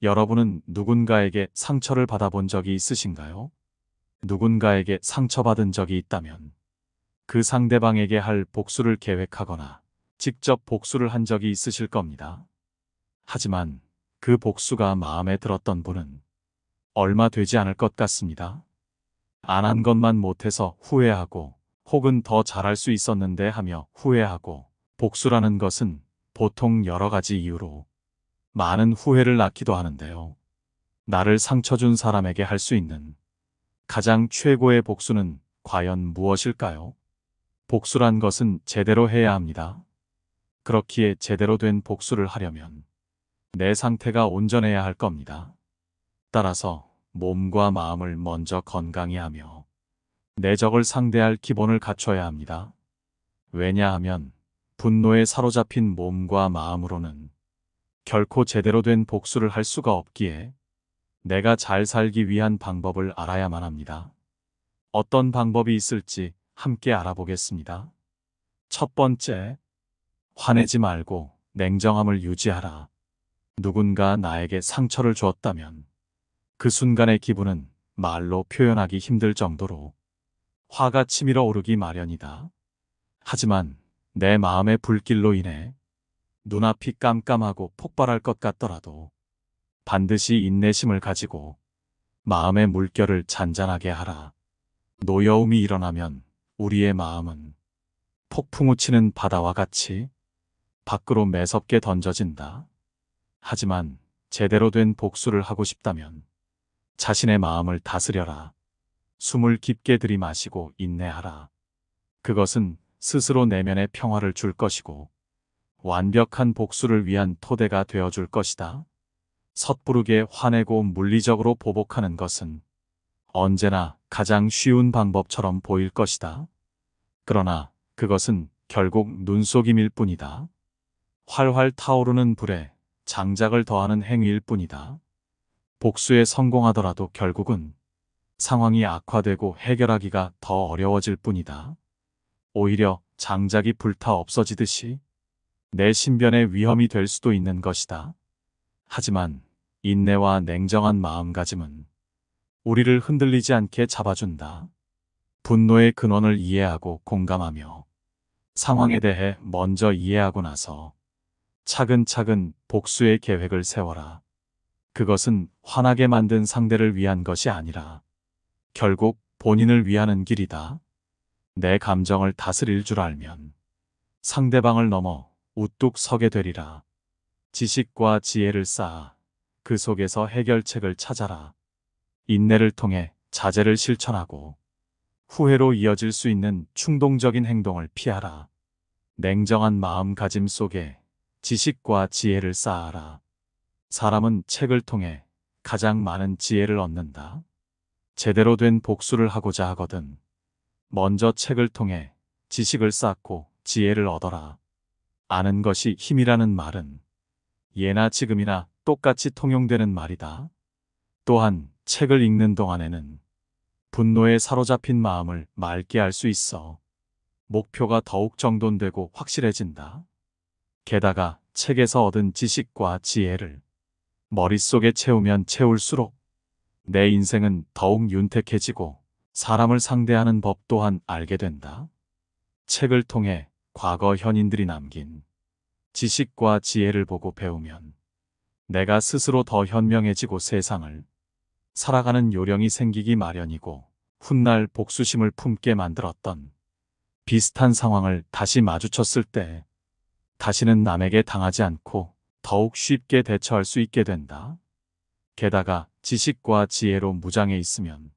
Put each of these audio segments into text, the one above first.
여러분은 누군가에게 상처를 받아본 적이 있으신가요? 누군가에게 상처받은 적이 있다면 그 상대방에게 할 복수를 계획하거나 직접 복수를 한 적이 있으실 겁니다. 하지만 그 복수가 마음에 들었던 분은 얼마 되지 않을 것 같습니다. 안 한 것만 못해서 후회하고 혹은 더 잘할 수 있었는데 하며 후회하고 복수라는 것은 보통 여러 가지 이유로 많은 후회를 낳기도 하는데요. 나를 상처 준 사람에게 할 수 있는 가장 최고의 복수는 과연 무엇일까요? 복수란 것은 제대로 해야 합니다. 그렇기에 제대로 된 복수를 하려면 내 상태가 온전해야 할 겁니다. 따라서 몸과 마음을 먼저 건강히 하며 내 적을 상대할 기본을 갖춰야 합니다. 왜냐하면 분노에 사로잡힌 몸과 마음으로는 결코 제대로 된 복수를 할 수가 없기에 내가 잘 살기 위한 방법을 알아야만 합니다. 어떤 방법이 있을지 함께 알아보겠습니다. 첫 번째, 화내지 말고 냉정함을 유지하라. 누군가 나에게 상처를 주었다면 그 순간의 기분은 말로 표현하기 힘들 정도로 화가 치밀어 오르기 마련이다. 하지만 내 마음의 불길로 인해 눈앞이 깜깜하고 폭발할 것 같더라도 반드시 인내심을 가지고 마음의 물결을 잔잔하게 하라. 노여움이 일어나면 우리의 마음은 폭풍우 치는 바다와 같이 밖으로 매섭게 던져진다. 하지만 제대로 된 복수를 하고 싶다면 자신의 마음을 다스려라. 숨을 깊게 들이마시고 인내하라. 그것은 스스로 내면의 평화를 줄 것이고 완벽한 복수를 위한 토대가 되어줄 것이다. 섣부르게 화내고 물리적으로 보복하는 것은 언제나 가장 쉬운 방법처럼 보일 것이다. 그러나 그것은 결국 눈속임일 뿐이다. 활활 타오르는 불에 장작을 더하는 행위일 뿐이다. 복수에 성공하더라도 결국은 상황이 악화되고 해결하기가 더 어려워질 뿐이다. 오히려 장작이 불타 없어지듯이 내 신변에 위험이 될 수도 있는 것이다. 하지만 인내와 냉정한 마음가짐은 우리를 흔들리지 않게 잡아준다. 분노의 근원을 이해하고 공감하며 상황에 대해 먼저 이해하고 나서 차근차근 복수의 계획을 세워라. 그것은 화나게 만든 상대를 위한 것이 아니라 결국 본인을 위하는 길이다. 내 감정을 다스릴 줄 알면 상대방을 넘어 우뚝 서게 되리라. 지식과 지혜를 쌓아 그 속에서 해결책을 찾아라. 인내를 통해 자제를 실천하고 후회로 이어질 수 있는 충동적인 행동을 피하라. 냉정한 마음가짐 속에 지식과 지혜를 쌓아라. 사람은 책을 통해 가장 많은 지혜를 얻는다. 제대로 된 복수를 하고자 하거든 먼저 책을 통해 지식을 쌓고 지혜를 얻어라. 아는 것이 힘이라는 말은 예나 지금이나 똑같이 통용되는 말이다. 또한 책을 읽는 동안에는 분노에 사로잡힌 마음을 맑게 할 수 있어 목표가 더욱 정돈되고 확실해진다. 게다가 책에서 얻은 지식과 지혜를 머릿속에 채우면 채울수록 내 인생은 더욱 윤택해지고 사람을 상대하는 법 또한 알게 된다. 책을 통해 과거 현인들이 남긴 지식과 지혜를 보고 배우면 내가 스스로 더 현명해지고 세상을 살아가는 요령이 생기기 마련이고 훗날 복수심을 품게 만들었던 비슷한 상황을 다시 마주쳤을 때 다시는 남에게 당하지 않고 더욱 쉽게 대처할 수 있게 된다. 게다가 지식과 지혜로 무장해 있으면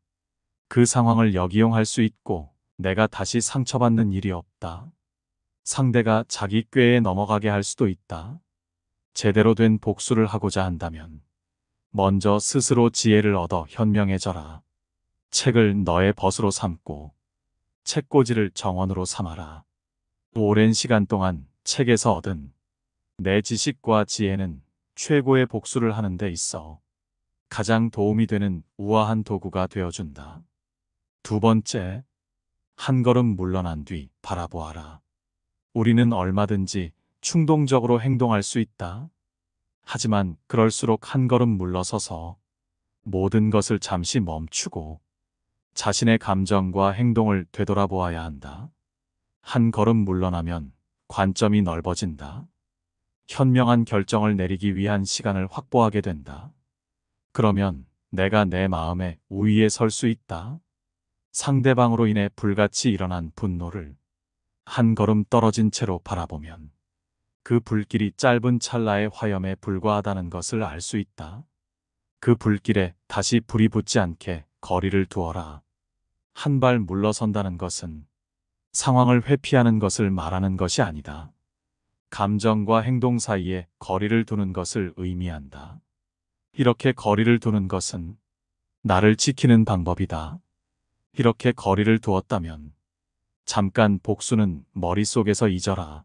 그 상황을 역이용할 수 있고 내가 다시 상처받는 일이 없다. 상대가 자기 꾀에 넘어가게 할 수도 있다. 제대로 된 복수를 하고자 한다면 먼저 스스로 지혜를 얻어 현명해져라. 책을 너의 벗으로 삼고 책꽂이를 정원으로 삼아라. 오랜 시간 동안 책에서 얻은 내 지식과 지혜는 최고의 복수를 하는 데 있어 가장 도움이 되는 우아한 도구가 되어준다. 두 번째, 한 걸음 물러난 뒤 바라보아라. 우리는 얼마든지 충동적으로 행동할 수 있다. 하지만 그럴수록 한 걸음 물러서서 모든 것을 잠시 멈추고 자신의 감정과 행동을 되돌아보아야 한다. 한 걸음 물러나면 관점이 넓어진다. 현명한 결정을 내리기 위한 시간을 확보하게 된다. 그러면 내가 내 마음의 우위에 설 수 있다. 상대방으로 인해 불같이 일어난 분노를 한 걸음 떨어진 채로 바라보면 그 불길이 짧은 찰나의 화염에 불과하다는 것을 알 수 있다. 그 불길에 다시 불이 붙지 않게 거리를 두어라. 한 발 물러선다는 것은 상황을 회피하는 것을 말하는 것이 아니다. 감정과 행동 사이에 거리를 두는 것을 의미한다. 이렇게 거리를 두는 것은 나를 지키는 방법이다. 이렇게 거리를 두었다면 잠깐 복수는 머릿속에서 잊어라.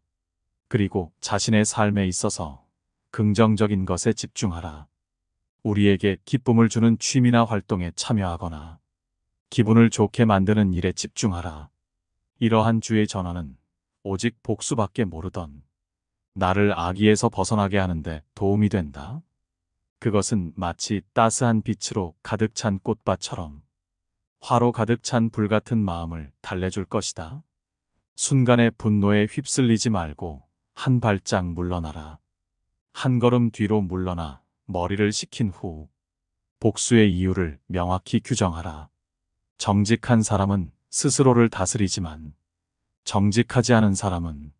그리고 자신의 삶에 있어서 긍정적인 것에 집중하라. 우리에게 기쁨을 주는 취미나 활동에 참여하거나 기분을 좋게 만드는 일에 집중하라. 이러한 주의 전환은 오직 복수밖에 모르던 나를 악의에서 벗어나게 하는데 도움이 된다. 그것은 마치 따스한 빛으로 가득 찬 꽃밭처럼 화로 가득 찬 불같은 마음을 달래줄 것이다. 순간의 분노에 휩쓸리지 말고 한 발짝 물러나라. 한 걸음 뒤로 물러나 머리를 식힌 후 복수의 이유를 명확히 규정하라. 정직한 사람은 스스로를 다스리지만 정직하지 않은 사람은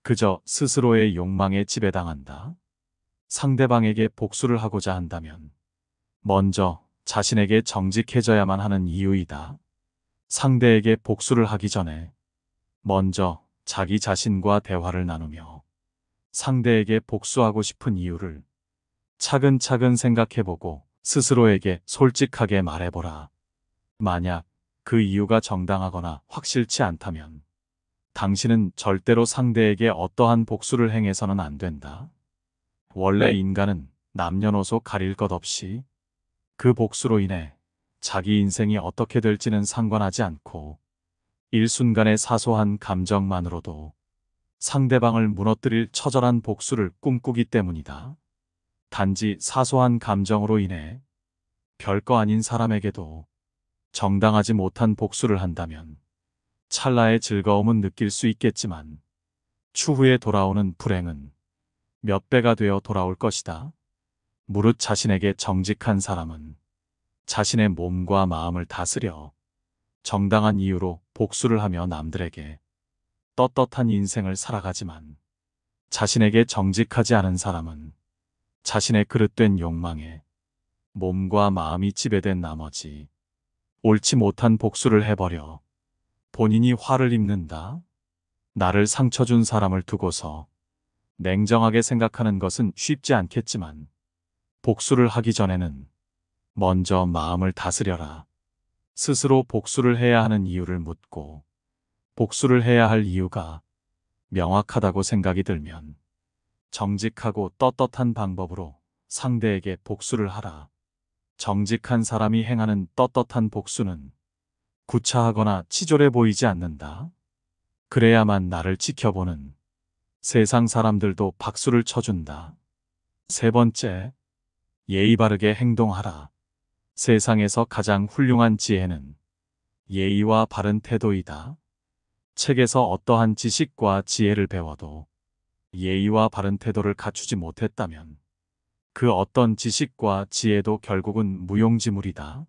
그저 스스로의 욕망에 지배당한다. 상대방에게 복수를 하고자 한다면 먼저 자신에게 정직해져야만 하는 이유이다. 상대에게 복수를 하기 전에 먼저 자기 자신과 대화를 나누며 상대에게 복수하고 싶은 이유를 차근차근 생각해보고 스스로에게 솔직하게 말해보라. 만약 그 이유가 정당하거나 확실치 않다면 당신은 절대로 상대에게 어떠한 복수를 행해서는 안 된다. 원래 인간은 남녀노소 가릴 것 없이 그 복수로 인해 자기 인생이 어떻게 될지는 상관하지 않고 일순간의 사소한 감정만으로도 상대방을 무너뜨릴 처절한 복수를 꿈꾸기 때문이다. 단지 사소한 감정으로 인해 별거 아닌 사람에게도 정당하지 못한 복수를 한다면 찰나의 즐거움은 느낄 수 있겠지만 추후에 돌아오는 불행은 몇 배가 되어 돌아올 것이다. 무릇 자신에게 정직한 사람은 자신의 몸과 마음을 다스려 정당한 이유로 복수를 하며 남들에게 떳떳한 인생을 살아가지만 자신에게 정직하지 않은 사람은 자신의 그릇된 욕망에 몸과 마음이 지배된 나머지 옳지 못한 복수를 해버려 본인이 화를 입는다. 나를 상처 준 사람을 두고서 냉정하게 생각하는 것은 쉽지 않겠지만 복수를 하기 전에는 먼저 마음을 다스려라. 스스로 복수를 해야 하는 이유를 묻고 복수를 해야 할 이유가 명확하다고 생각이 들면 정직하고 떳떳한 방법으로 상대에게 복수를 하라. 정직한 사람이 행하는 떳떳한 복수는 구차하거나 치졸해 보이지 않는다. 그래야만 나를 지켜보는 세상 사람들도 박수를 쳐준다. 세 번째, 예의 바르게 행동하라. 세상에서 가장 훌륭한 지혜는 예의와 바른 태도이다. 책에서 어떠한 지식과 지혜를 배워도 예의와 바른 태도를 갖추지 못했다면 그 어떤 지식과 지혜도 결국은 무용지물이다.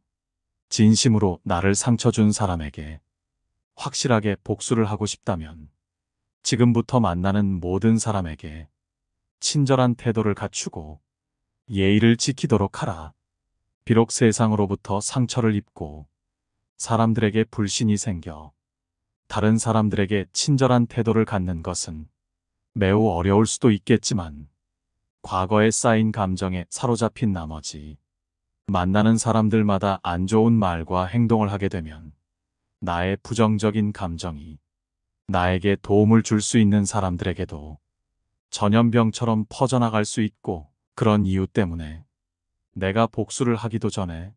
진심으로 나를 상처 준 사람에게 확실하게 복수를 하고 싶다면 지금부터 만나는 모든 사람에게 친절한 태도를 갖추고 예의를 지키도록 하라. 비록 세상으로부터 상처를 입고 사람들에게 불신이 생겨 다른 사람들에게 친절한 태도를 갖는 것은 매우 어려울 수도 있겠지만 과거에 쌓인 감정에 사로잡힌 나머지 만나는 사람들마다 안 좋은 말과 행동을 하게 되면 나의 부정적인 감정이 나에게 도움을 줄 수 있는 사람들에게도 전염병처럼 퍼져나갈 수 있고 그런 이유 때문에 내가 복수를 하기도 전에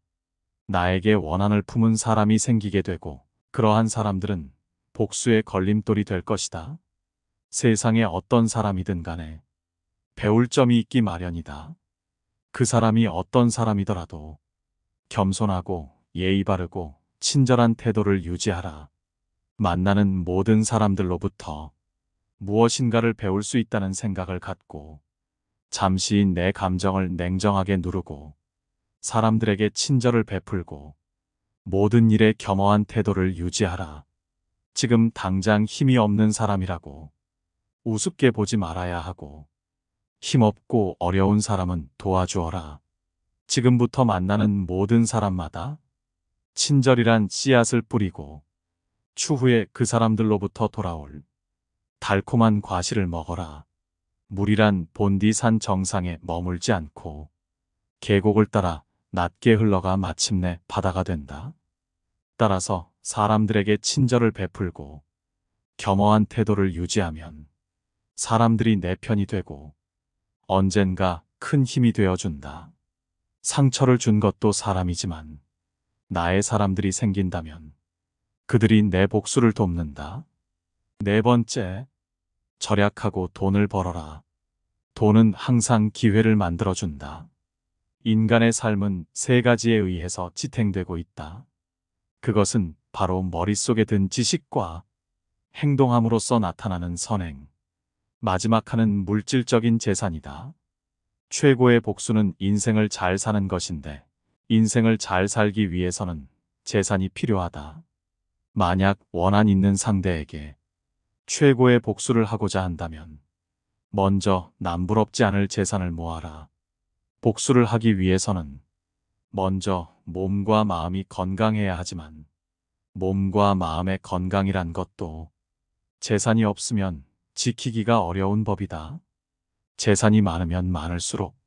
나에게 원한을 품은 사람이 생기게 되고 그러한 사람들은 복수의 걸림돌이 될 것이다. 세상에 어떤 사람이든 간에 배울 점이 있기 마련이다. 그 사람이 어떤 사람이더라도 겸손하고 예의 바르고 친절한 태도를 유지하라. 만나는 모든 사람들로부터 무엇인가를 배울 수 있다는 생각을 갖고 잠시 내 감정을 냉정하게 누르고 사람들에게 친절을 베풀고 모든 일에 겸허한 태도를 유지하라. 지금 당장 힘이 없는 사람이라고 우습게 보지 말아야 하고 힘없고 어려운 사람은 도와주어라. 지금부터 만나는 모든 사람마다 친절이란 씨앗을 뿌리고 추후에 그 사람들로부터 돌아올 달콤한 과실을 먹어라. 물이란 본디산 정상에 머물지 않고 계곡을 따라 낮게 흘러가 마침내 바다가 된다. 따라서 사람들에게 친절을 베풀고 겸허한 태도를 유지하면 사람들이 내 편이 되고 언젠가 큰 힘이 되어준다. 상처를 준 것도 사람이지만 나의 사람들이 생긴다면 그들이 내 복수를 돕는다. 네 번째, 절약하고 돈을 벌어라. 돈은 항상 기회를 만들어준다. 인간의 삶은 세 가지에 의해서 지탱되고 있다. 그것은 바로 머릿속에 든 지식과 행동함으로써 나타나는 선행, 마지막 하는 물질적인 재산이다. 최고의 복수는 인생을 잘 사는 것인데 인생을 잘 살기 위해서는 재산이 필요하다. 만약 원한 있는 상대에게 최고의 복수를 하고자 한다면 먼저 남부럽지 않을 재산을 모아라. 복수를 하기 위해서는 먼저 몸과 마음이 건강해야 하지만 몸과 마음의 건강이란 것도 재산이 없으면 지키기가 어려운 법이다. 재산이 많으면 많을수록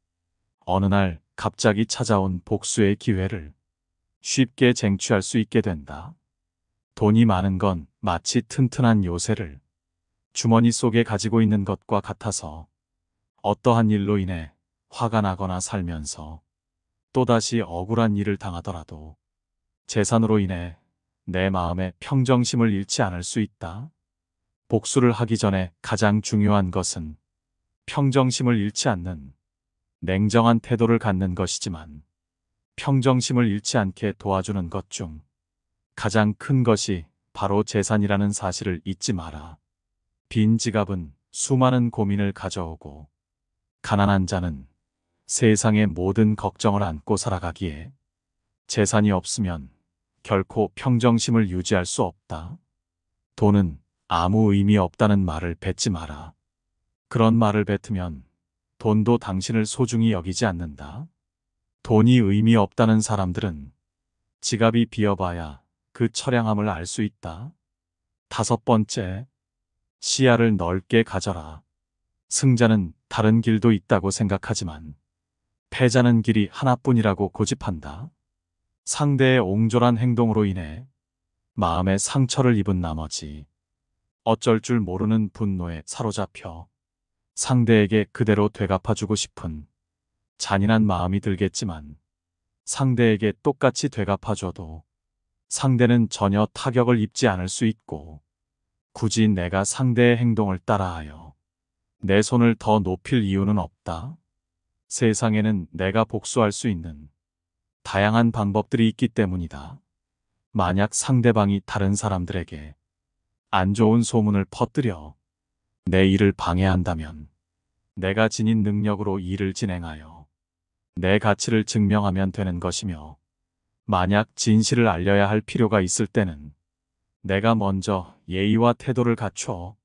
어느 날 갑자기 찾아온 복수의 기회를 쉽게 쟁취할 수 있게 된다. 돈이 많은 건 마치 튼튼한 요새를 주머니 속에 가지고 있는 것과 같아서 어떠한 일로 인해 화가 나거나 살면서 또다시 억울한 일을 당하더라도 재산으로 인해 내 마음의 평정심을 잃지 않을 수 있다. 복수를 하기 전에 가장 중요한 것은 평정심을 잃지 않는 냉정한 태도를 갖는 것이지만 평정심을 잃지 않게 도와주는 것 중 가장 큰 것이 바로 재산이라는 사실을 잊지 마라. 빈 지갑은 수많은 고민을 가져오고 가난한 자는 세상의 모든 걱정을 안고 살아가기에 재산이 없으면 결코 평정심을 유지할 수 없다. 돈은 아무 의미 없다는 말을 뱉지 마라. 그런 말을 뱉으면 돈도 당신을 소중히 여기지 않는다. 돈이 의미 없다는 사람들은 지갑이 비어봐야 그 처량함을 알 수 있다. 다섯 번째, 시야를 넓게 가져라. 승자는 다른 길도 있다고 생각하지만 패자는 길이 하나뿐이라고 고집한다. 상대의 옹졸한 행동으로 인해 마음의 상처를 입은 나머지 어쩔 줄 모르는 분노에 사로잡혀 상대에게 그대로 되갚아주고 싶은 잔인한 마음이 들겠지만 상대에게 똑같이 되갚아줘도 상대는 전혀 타격을 입지 않을 수 있고 굳이 내가 상대의 행동을 따라하여 내 손을 더 높일 이유는 없다. 세상에는 내가 복수할 수 있는 다양한 방법들이 있기 때문이다. 만약 상대방이 다른 사람들에게 안 좋은 소문을 퍼뜨려 내 일을 방해한다면 내가 지닌 능력으로 일을 진행하여 내 가치를 증명하면 되는 것이며 만약 진실을 알려야 할 필요가 있을 때는 내가 먼저 예의와 태도를 갖춰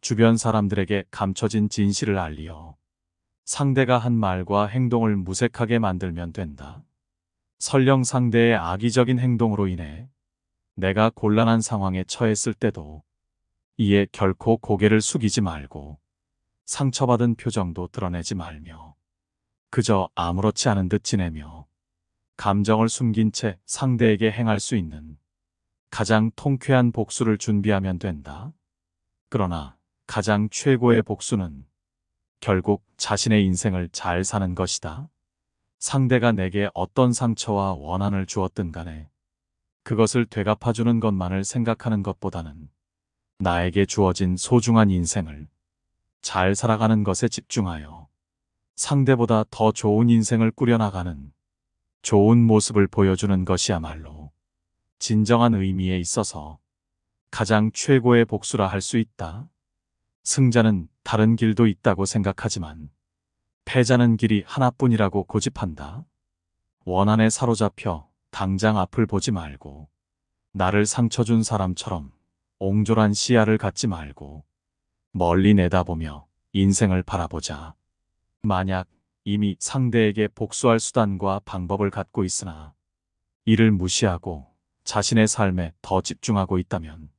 주변 사람들에게 감춰진 진실을 알리어 상대가 한 말과 행동을 무색하게 만들면 된다. 설령 상대의 악의적인 행동으로 인해 내가 곤란한 상황에 처했을 때도 이에 결코 고개를 숙이지 말고 상처받은 표정도 드러내지 말며 그저 아무렇지 않은 듯 지내며 감정을 숨긴 채 상대에게 행할 수 있는 가장 통쾌한 복수를 준비하면 된다. 그러나 가장 최고의 복수는 결국 자신의 인생을 잘 사는 것이다. 상대가 내게 어떤 상처와 원한을 주었든 간에 그것을 되갚아주는 것만을 생각하는 것보다는 나에게 주어진 소중한 인생을 잘 살아가는 것에 집중하여 상대보다 더 좋은 인생을 꾸려나가는 좋은 모습을 보여주는 것이야말로 진정한 의미에 있어서 가장 최고의 복수라 할 수 있다. 승자는 다른 길도 있다고 생각하지만 패자는 길이 하나뿐이라고 고집한다. 원한에 사로잡혀 당장 앞을 보지 말고 나를 상처 준 사람처럼 옹졸한 시야를 갖지 말고 멀리 내다보며 인생을 바라보자. 만약 이미 상대에게 복수할 수단과 방법을 갖고 있으나 이를 무시하고 자신의 삶에 더 집중하고 있다면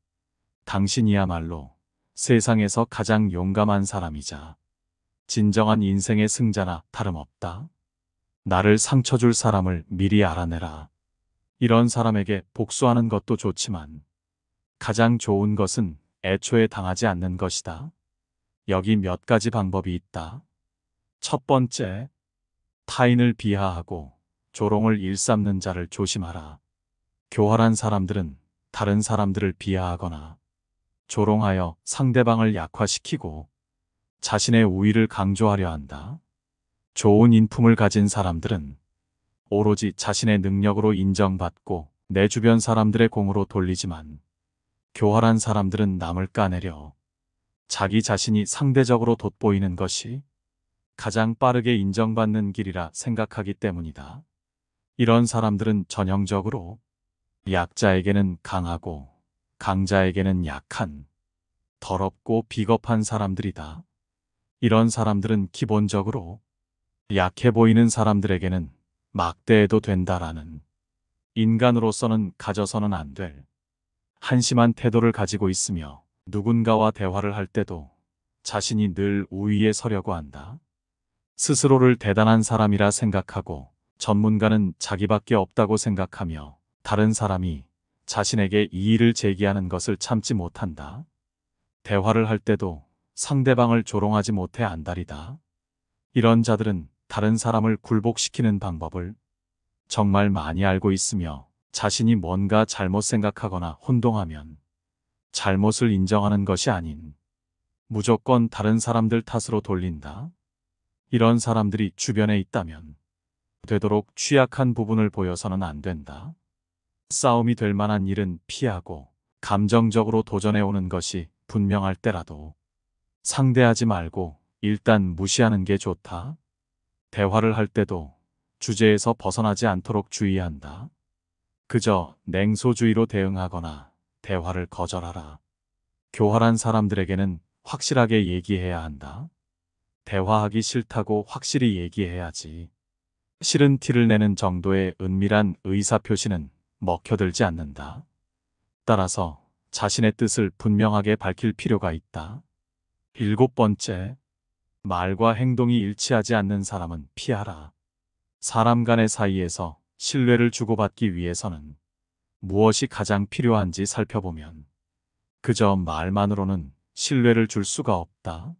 당신이야말로 세상에서 가장 용감한 사람이자 진정한 인생의 승자나 다름없다. 나를 상처 줄 사람을 미리 알아내라. 이런 사람에게 복수하는 것도 좋지만 가장 좋은 것은 애초에 당하지 않는 것이다. 여기 몇 가지 방법이 있다. 첫 번째, 타인을 비하하고 조롱을 일삼는 자를 조심하라. 교활한 사람들은 다른 사람들을 비하하거나 조롱하여 상대방을 약화시키고 자신의 우위를 강조하려 한다. 좋은 인품을 가진 사람들은 오로지 자신의 능력으로 인정받고 내 주변 사람들의 공으로 돌리지만 교활한 사람들은 남을 까내려 자기 자신이 상대적으로 돋보이는 것이 가장 빠르게 인정받는 길이라 생각하기 때문이다. 이런 사람들은 전형적으로 약자에게는 강하고 강자에게는 약한, 더럽고 비겁한 사람들이다. 이런 사람들은 기본적으로 약해 보이는 사람들에게는 막대해도 된다라는 인간으로서는 가져서는 안 될 한심한 태도를 가지고 있으며 누군가와 대화를 할 때도 자신이 늘 우위에 서려고 한다. 스스로를 대단한 사람이라 생각하고 전문가는 자기밖에 없다고 생각하며 다른 사람이 자신에게 이의를 제기하는 것을 참지 못한다. 대화를 할 때도 상대방을 조롱하지 못해 안달이다. 이런 자들은 다른 사람을 굴복시키는 방법을 정말 많이 알고 있으며 자신이 뭔가 잘못 생각하거나 혼동하면 잘못을 인정하는 것이 아닌 무조건 다른 사람들 탓으로 돌린다. 이런 사람들이 주변에 있다면 되도록 취약한 부분을 보여서는 안 된다. 싸움이 될 만한 일은 피하고 감정적으로 도전해 오는 것이 분명할 때라도 상대하지 말고 일단 무시하는 게 좋다. 대화를 할 때도 주제에서 벗어나지 않도록 주의한다. 그저 냉소주의로 대응하거나 대화를 거절하라. 교활한 사람들에게는 확실하게 얘기해야 한다. 대화하기 싫다고 확실히 얘기해야지. 싫은 티를 내는 정도의 은밀한 의사표시는 먹혀들지 않는다. 따라서 자신의 뜻을 분명하게 밝힐 필요가 있다. 7번째, 말과 행동이 일치하지 않는 사람은 피하라. 사람 간의 사이에서 신뢰를 주고받기 위해서는 무엇이 가장 필요한지 살펴보면 그저 말만으로는 신뢰를 줄 수가 없다.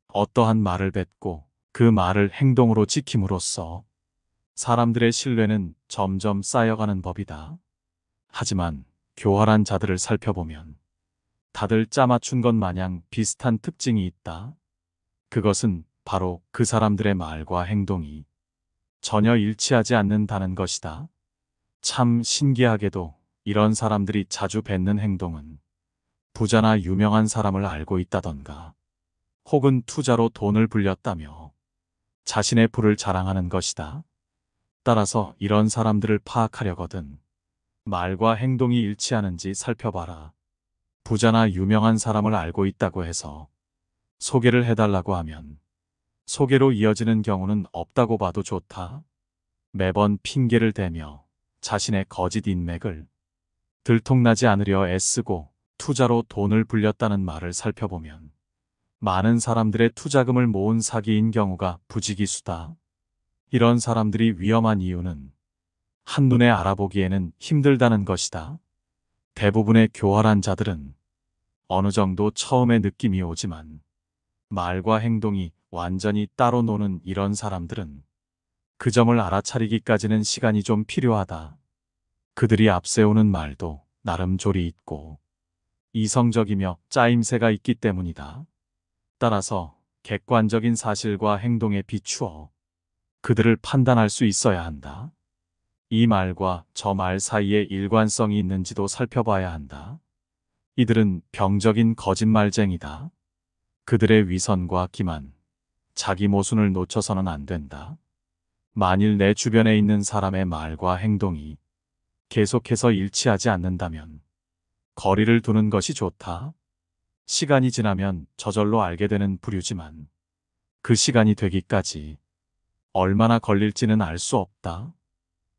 어떠한 말을 뱉고 그 말을 행동으로 지킴으로써 사람들의 신뢰는 점점 쌓여가는 법이다. 하지만 교활한 자들을 살펴보면 다들 짜맞춘 것 마냥 비슷한 특징이 있다. 그것은 바로 그 사람들의 말과 행동이 전혀 일치하지 않는다는 것이다. 참 신기하게도 이런 사람들이 자주 뱉는 행동은 부자나 유명한 사람을 알고 있다던가 혹은 투자로 돈을 불렸다며 자신의 부를 자랑하는 것이다. 따라서 이런 사람들을 파악하려거든 말과 행동이 일치하는지 살펴봐라. 부자나 유명한 사람을 알고 있다고 해서 소개를 해달라고 하면 소개로 이어지는 경우는 없다고 봐도 좋다. 매번 핑계를 대며 자신의 거짓 인맥을 들통나지 않으려 애쓰고 투자로 돈을 불렸다는 말을 살펴보면 많은 사람들의 투자금을 모은 사기인 경우가 부지기수다. 이런 사람들이 위험한 이유는 한눈에 알아보기에는 힘들다는 것이다. 대부분의 교활한 자들은 어느 정도 처음에 느낌이 오지만 말과 행동이 완전히 따로 노는 이런 사람들은 그 점을 알아차리기까지는 시간이 좀 필요하다. 그들이 앞세우는 말도 나름 조리 있고 이성적이며 짜임새가 있기 때문이다. 따라서 객관적인 사실과 행동에 비추어 그들을 판단할 수 있어야 한다. 이 말과 저 말 사이에 일관성이 있는지도 살펴봐야 한다. 이들은 병적인 거짓말쟁이다. 그들의 위선과 기만, 자기 모순을 놓쳐서는 안 된다. 만일 내 주변에 있는 사람의 말과 행동이 계속해서 일치하지 않는다면 거리를 두는 것이 좋다. 시간이 지나면 저절로 알게 되는 부류지만 그 시간이 되기까지 얼마나 걸릴지는 알 수 없다.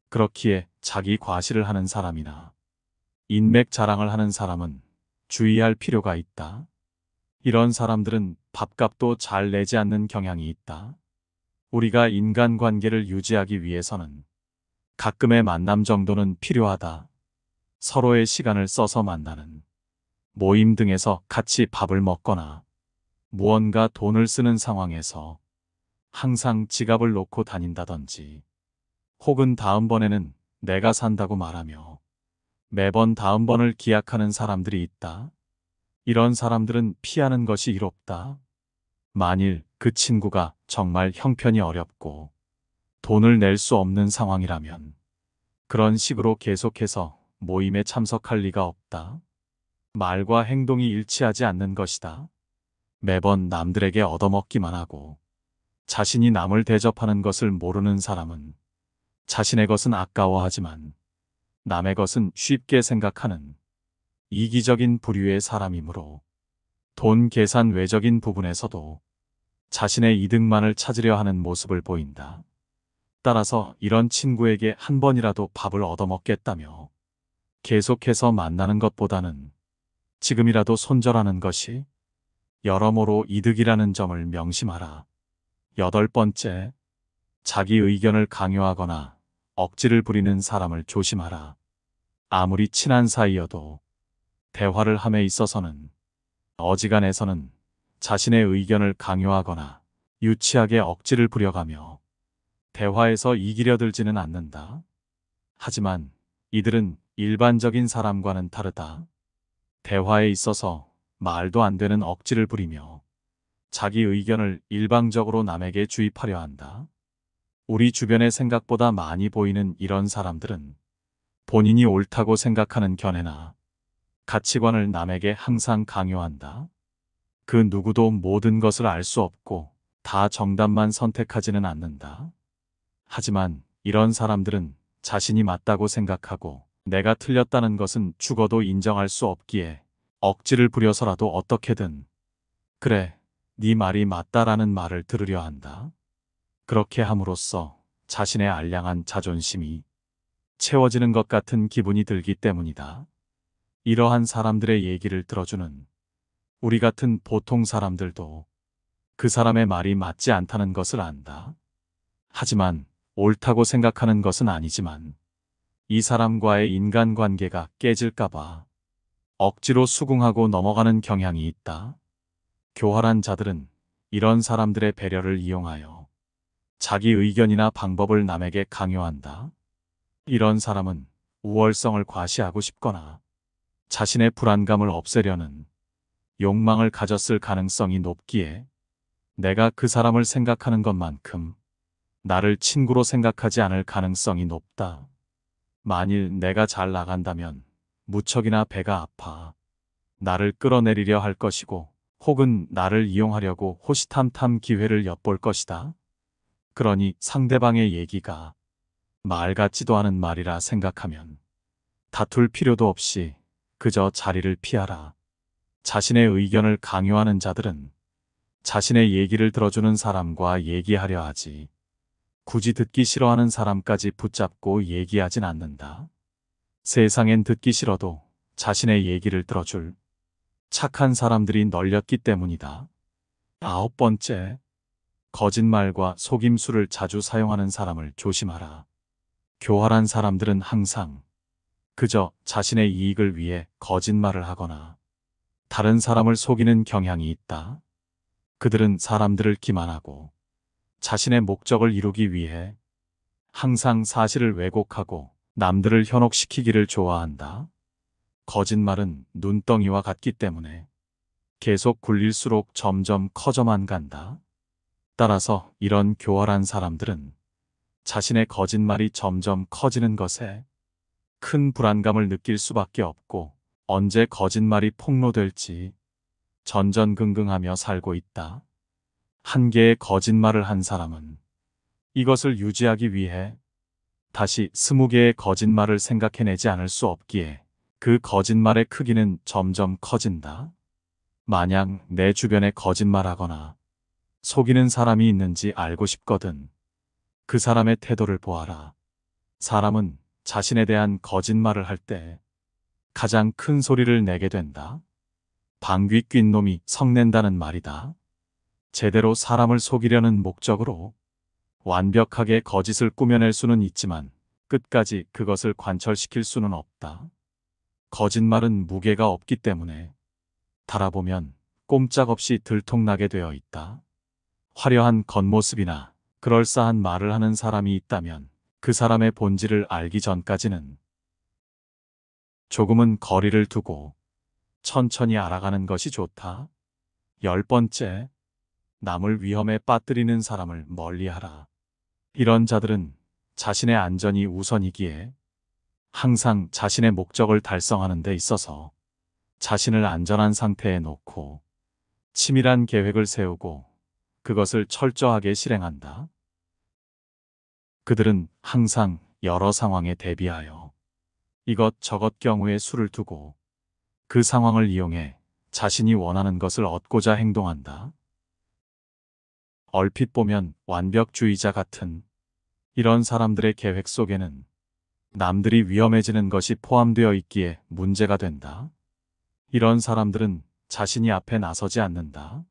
그렇기에 자기 과시를 하는 사람이나 인맥 자랑을 하는 사람은 주의할 필요가 있다. 이런 사람들은 밥값도 잘 내지 않는 경향이 있다. 우리가 인간관계를 유지하기 위해서는 가끔의 만남 정도는 필요하다. 서로의 시간을 써서 만나는 모임 등에서 같이 밥을 먹거나 무언가 돈을 쓰는 상황에서 항상 지갑을 놓고 다닌다든지 혹은 다음번에는 내가 산다고 말하며 매번 다음번을 기약하는 사람들이 있다. 이런 사람들은 피하는 것이 이롭다. 만일 그 친구가 정말 형편이 어렵고 돈을 낼 수 없는 상황이라면 그런 식으로 계속해서 모임에 참석할 리가 없다. 말과 행동이 일치하지 않는 것이다. 매번 남들에게 얻어먹기만 하고 자신이 남을 대접하는 것을 모르는 사람은 자신의 것은 아까워하지만 남의 것은 쉽게 생각하는 이기적인 부류의 사람이므로 돈 계산 외적인 부분에서도 자신의 이득만을 찾으려 하는 모습을 보인다. 따라서 이런 친구에게 한 번이라도 밥을 얻어먹겠다며 계속해서 만나는 것보다는 지금이라도 손절하는 것이 여러모로 이득이라는 점을 명심하라. 8번째, 자기 의견을 강요하거나 억지를 부리는 사람을 조심하라. 아무리 친한 사이여도 대화를 함에 있어서는 어지간해서는 자신의 의견을 강요하거나 유치하게 억지를 부려가며 대화에서 이기려 들지는 않는다. 하지만 이들은 일반적인 사람과는 다르다. 대화에 있어서 말도 안 되는 억지를 부리며 자기 의견을 일방적으로 남에게 주입하려 한다. 우리 주변에 생각보다 많이 보이는 이런 사람들은 본인이 옳다고 생각하는 견해나 가치관을 남에게 항상 강요한다. 그 누구도 모든 것을 알 수 없고 다 정답만 선택하지는 않는다. 하지만 이런 사람들은 자신이 맞다고 생각하고 내가 틀렸다는 것은 죽어도 인정할 수 없기에 억지를 부려서라도 어떻게든 그래, 네 말이 맞다라는 말을 들으려 한다. 그렇게 함으로써 자신의 알량한 자존심이 채워지는 것 같은 기분이 들기 때문이다. 이러한 사람들의 얘기를 들어주는 우리 같은 보통 사람들도 그 사람의 말이 맞지 않다는 것을 안다. 하지만 옳다고 생각하는 것은 아니지만 이 사람과의 인간관계가 깨질까봐 억지로 수긍하고 넘어가는 경향이 있다. 교활한 자들은 이런 사람들의 배려를 이용하여 자기 의견이나 방법을 남에게 강요한다. 이런 사람은 우월성을 과시하고 싶거나 자신의 불안감을 없애려는 욕망을 가졌을 가능성이 높기에 내가 그 사람을 생각하는 것만큼 나를 친구로 생각하지 않을 가능성이 높다. 만일 내가 잘 나간다면 무척이나 배가 아파 나를 끌어내리려 할 것이고 혹은 나를 이용하려고 호시탐탐 기회를 엿볼 것이다. 그러니 상대방의 얘기가 말 같지도 않은 말이라 생각하면 다툴 필요도 없이 그저 자리를 피하라. 자신의 의견을 강요하는 자들은 자신의 얘기를 들어주는 사람과 얘기하려 하지 굳이 듣기 싫어하는 사람까지 붙잡고 얘기하진 않는다. 세상엔 듣기 싫어도 자신의 얘기를 들어줄 착한 사람들이 널렸기 때문이다. 9번째, 거짓말과 속임수를 자주 사용하는 사람을 조심하라. 교활한 사람들은 항상 그저 자신의 이익을 위해 거짓말을 하거나 다른 사람을 속이는 경향이 있다. 그들은 사람들을 기만하고 자신의 목적을 이루기 위해 항상 사실을 왜곡하고 남들을 현혹시키기를 좋아한다. 거짓말은 눈덩이와 같기 때문에 계속 굴릴수록 점점 커져만 간다. 따라서 이런 교활한 사람들은 자신의 거짓말이 점점 커지는 것에 큰 불안감을 느낄 수밖에 없고 언제 거짓말이 폭로될지 전전긍긍하며 살고 있다. 한 개의 거짓말을 한 사람은 이것을 유지하기 위해 다시 20개의 거짓말을 생각해내지 않을 수 없기에 그 거짓말의 크기는 점점 커진다. 만약 내 주변에 거짓말하거나 속이는 사람이 있는지 알고 싶거든. 그 사람의 태도를 보아라. 사람은 자신에 대한 거짓말을 할 때 가장 큰 소리를 내게 된다. 방귀 뀐 놈이 성낸다는 말이다. 제대로 사람을 속이려는 목적으로 완벽하게 거짓을 꾸며낼 수는 있지만 끝까지 그것을 관철시킬 수는 없다. 거짓말은 무게가 없기 때문에 달아보면 꼼짝없이 들통나게 되어 있다. 화려한 겉모습이나 그럴싸한 말을 하는 사람이 있다면 그 사람의 본질을 알기 전까지는 조금은 거리를 두고 천천히 알아가는 것이 좋다. 10번째, 남을 위험에 빠뜨리는 사람을 멀리하라. 이런 자들은 자신의 안전이 우선이기에 항상 자신의 목적을 달성하는 데 있어서 자신을 안전한 상태에 놓고 치밀한 계획을 세우고 그것을 철저하게 실행한다. 그들은 항상 여러 상황에 대비하여 이것저것 경우에 수를 두고 그 상황을 이용해 자신이 원하는 것을 얻고자 행동한다. 얼핏 보면 완벽주의자 같은 이런 사람들의 계획 속에는 남들이 위험해지는 것이 포함되어 있기에 문제가 된다. 이런 사람들은 자신이 앞에 나서지 않는다.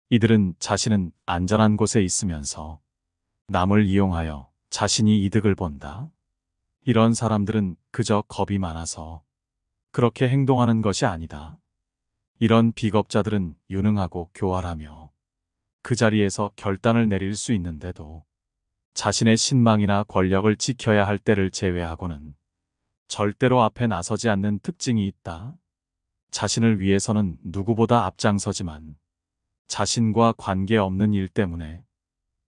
이들은 자신은 안전한 곳에 있으면서 남을 이용하여 자신이 이득을 본다. 이런 사람들은 그저 겁이 많아서 그렇게 행동하는 것이 아니다. 이런 비겁자들은 유능하고 교활하며 그 자리에서 결단을 내릴 수 있는데도 자신의 신망이나 권력을 지켜야 할 때를 제외하고는 절대로 앞에 나서지 않는 특징이 있다. 자신을 위해서는 누구보다 앞장서지만 자신과 관계없는 일 때문에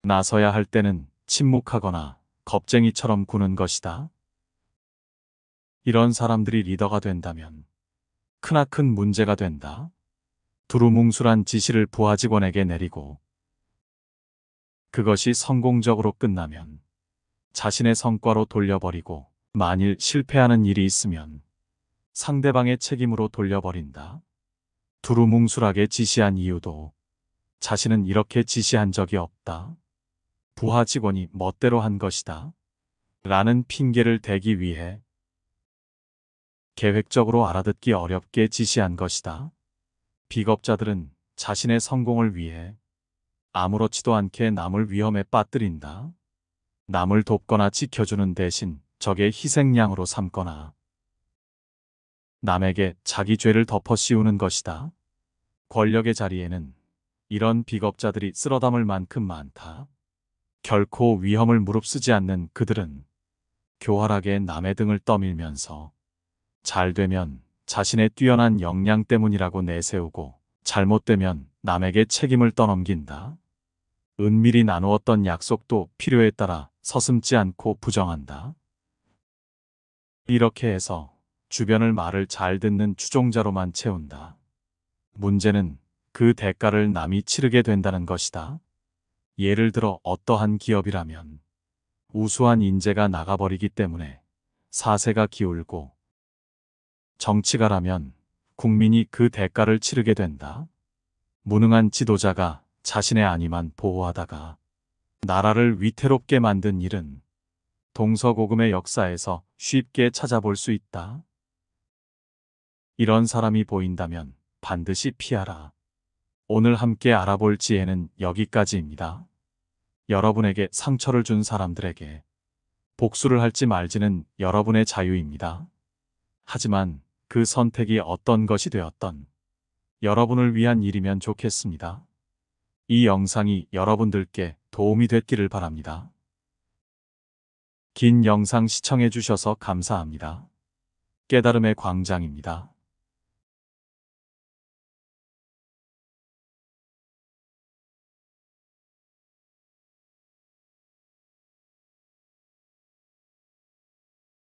나서야 할 때는 침묵하거나 겁쟁이처럼 구는 것이다. 이런 사람들이 리더가 된다면 크나큰 문제가 된다. 두루뭉술한 지시를 부하 직원에게 내리고 그것이 성공적으로 끝나면 자신의 성과로 돌려버리고 만일 실패하는 일이 있으면 상대방의 책임으로 돌려버린다. 두루뭉술하게 지시한 이유도 자신은 이렇게 지시한 적이 없다. 부하 직원이 멋대로 한 것이다. 라는 핑계를 대기 위해 계획적으로 알아듣기 어렵게 지시한 것이다. 비겁자들은 자신의 성공을 위해 아무렇지도 않게 남을 위험에 빠뜨린다. 남을 돕거나 지켜주는 대신 적의 희생양으로 삼거나 남에게 자기 죄를 덮어 씌우는 것이다. 권력의 자리에는 이런 비겁자들이 쓸어 담을 만큼 많다. 결코 위험을 무릅쓰지 않는 그들은 교활하게 남의 등을 떠밀면서 잘 되면 자신의 뛰어난 역량 때문이라고 내세우고 잘못되면 남에게 책임을 떠넘긴다. 은밀히 나누었던 약속도 필요에 따라 서슴지 않고 부정한다. 이렇게 해서 주변을 말을 잘 듣는 추종자로만 채운다. 문제는 그 대가를 남이 치르게 된다는 것이다. 예를 들어 어떠한 기업이라면 우수한 인재가 나가버리기 때문에 사세가 기울고 정치가라면 국민이 그 대가를 치르게 된다. 무능한 지도자가 자신의 안위만 보호하다가 나라를 위태롭게 만든 일은 동서고금의 역사에서 쉽게 찾아볼 수 있다. 이런 사람이 보인다면 반드시 피하라. 오늘 함께 알아볼 지혜는 여기까지입니다. 여러분에게 상처를 준 사람들에게 복수를 할지 말지는 여러분의 자유입니다. 하지만 그 선택이 어떤 것이 되었던 여러분을 위한 일이면 좋겠습니다. 이 영상이 여러분들께 도움이 됐기를 바랍니다. 긴 영상 시청해 주셔서 감사합니다. 깨달음의 광장입니다.